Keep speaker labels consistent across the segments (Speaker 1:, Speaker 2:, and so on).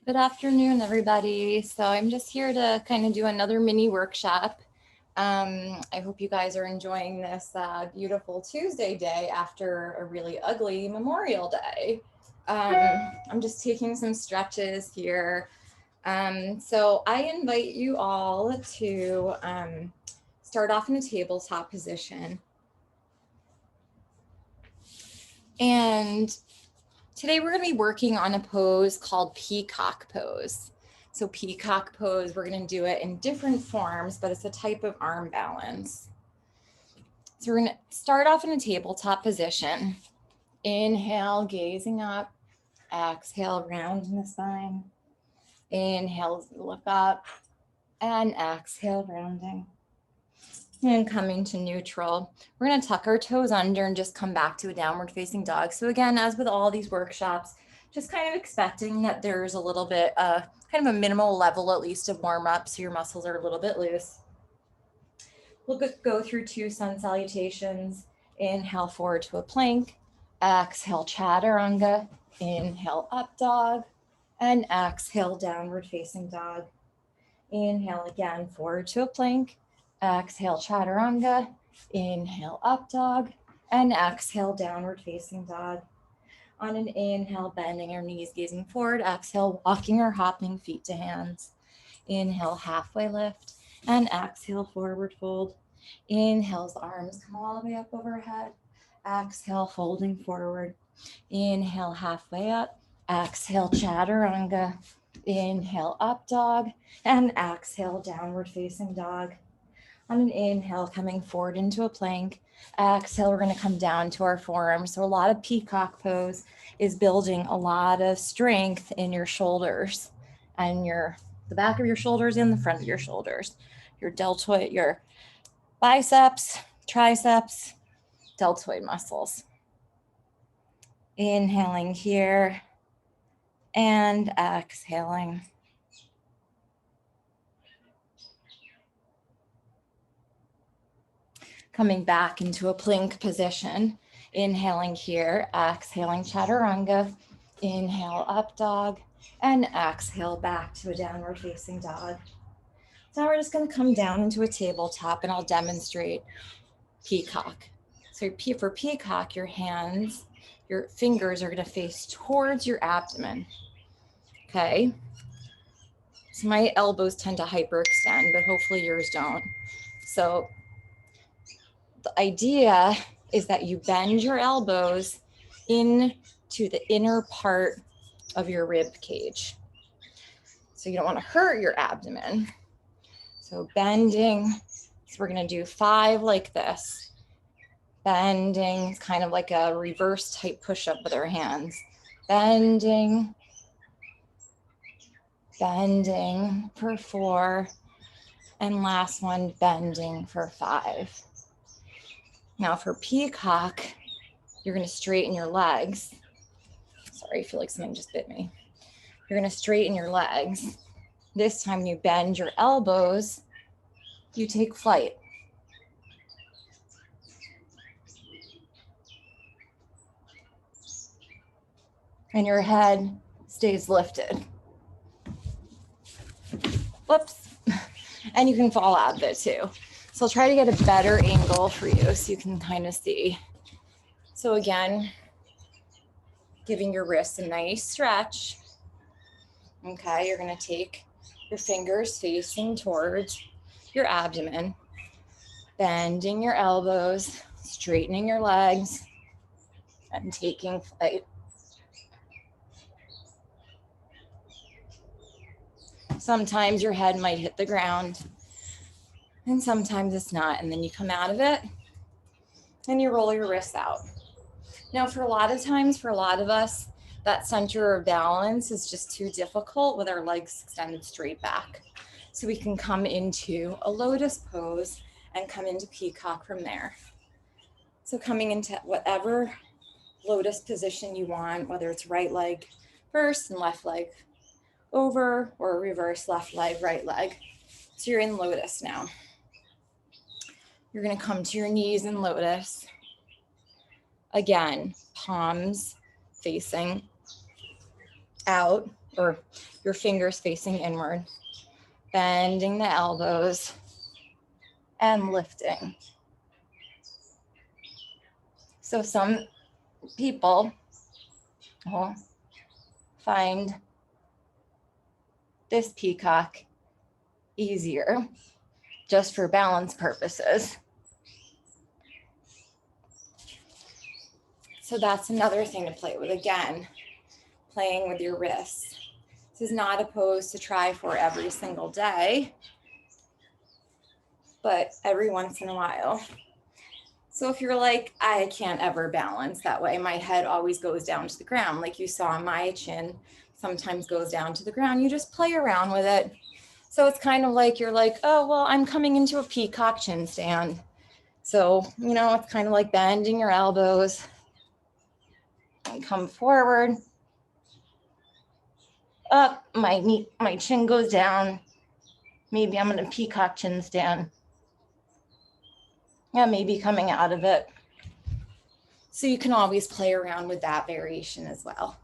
Speaker 1: Good afternoon, everybody. So I'm just here to kind of do another mini workshop. I hope you guys are enjoying this beautiful Tuesday day after a really ugly Memorial Day. I'm just taking some stretches here. So I invite you all to start off in a tabletop position. And today we're going to be working on a pose called Peacock Pose. So Peacock Pose, we're going to do it in different forms, but it's a type of arm balance. So we're going to start off in a tabletop position. Inhale, gazing up. Exhale, rounding the spine. Inhale, look up. And exhale, rounding. And coming to neutral. We're going to tuck our toes under and just come back to a downward facing dog. So again, as with all these workshops, just kind of expecting that there's a little bit, kind of a minimal level at least of warm up, so your muscles are a little bit loose. We'll go through 2 sun salutations. Inhale forward to a plank. Exhale, chaturanga. Inhale, up dog. And exhale, downward facing dog. Inhale again, forward to a plank. Exhale, chaturanga. Inhale, up dog. And exhale, downward facing dog. On an inhale, bending your knees, gazing forward. Exhale, walking or hopping feet to hands. Inhale, halfway lift. And exhale, forward fold. Inhale, arms come all the way up overhead. Exhale, folding forward. Inhale, halfway up. Exhale, chaturanga. Inhale, up dog. And exhale, downward facing dog. On an inhale, coming forward into a plank. Exhale, we're going to come down to our forearms. So a lot of Peacock Pose is building a lot of strength in your shoulders and the back of your shoulders and the front of your shoulders. Your deltoid, your biceps, triceps, deltoid muscles. Inhaling here and exhaling. Coming back into a plank position, inhaling here, exhaling chaturanga, inhale up dog, and exhale back to a downward facing dog. So now we're just going to come down into a tabletop and I'll demonstrate peacock. So for peacock, your hands, your fingers are going to face towards your abdomen. Okay. So my elbows tend to hyperextend, but hopefully yours don't. So the idea is that you bend your elbows into the inner part of your rib cage. So you don't want to hurt your abdomen. So bending, so we're going to do 5 like this. Bending, it's kind of like a reverse type push-up with our hands. Bending, bending for 4, and last one, bending for 5. Now for peacock, you're going to straighten your legs. Sorry, I feel like something just bit me. You're going to straighten your legs. This time you bend your elbows, you take flight. And your head stays lifted. Whoops. And you can fall out of it too. So I'll try to get a better angle for you so you can kind of see. So again, giving your wrists a nice stretch. Okay, you're going to take your fingers facing towards your abdomen, bending your elbows, straightening your legs, and taking flight. Sometimes your head might hit the ground, and sometimes it's not. And then you come out of it and you roll your wrists out. Now, for a lot of times, for a lot of us, that center of balance is just too difficult with our legs extended straight back. So we can come into a lotus pose and come into peacock from there. So coming into whatever lotus position you want, whether it's right leg first and left leg over, or reverse left leg, right leg. So you're in lotus now. You're going to come to your knees in lotus. Again, palms facing out, or your fingers facing inward, bending the elbows and lifting. So some people will find this peacock easier just for balance purposes. So that's another thing to play with. Again, playing with your wrists. This is not a pose to try for every single day, but every once in a while. So if you're like, I can't ever balance that way, my head always goes down to the ground, like you saw my chin sometimes goes down to the ground, you just play around with it. So it's kind of like you're like, oh, well, I'm coming into a peacock chin stand. So, you know, it's kind of like bending your elbows and come forward. Up, my chin goes down. Maybe I'm in a peacock chin stand. Yeah, maybe coming out of it. So you can always play around with that variation as well.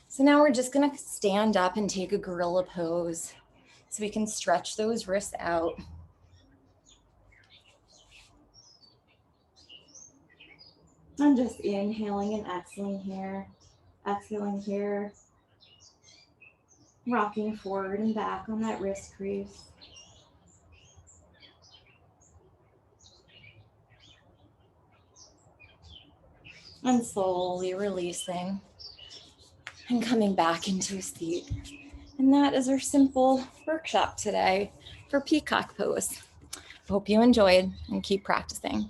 Speaker 1: So now we're just gonna stand up and take a gorilla pose so we can stretch those wrists out. I'm just inhaling and exhaling here, rocking forward and back on that wrist crease. And slowly releasing and coming back into a seat. And that is our simple workshop today for Peacock Pose. Hope you enjoyed and keep practicing.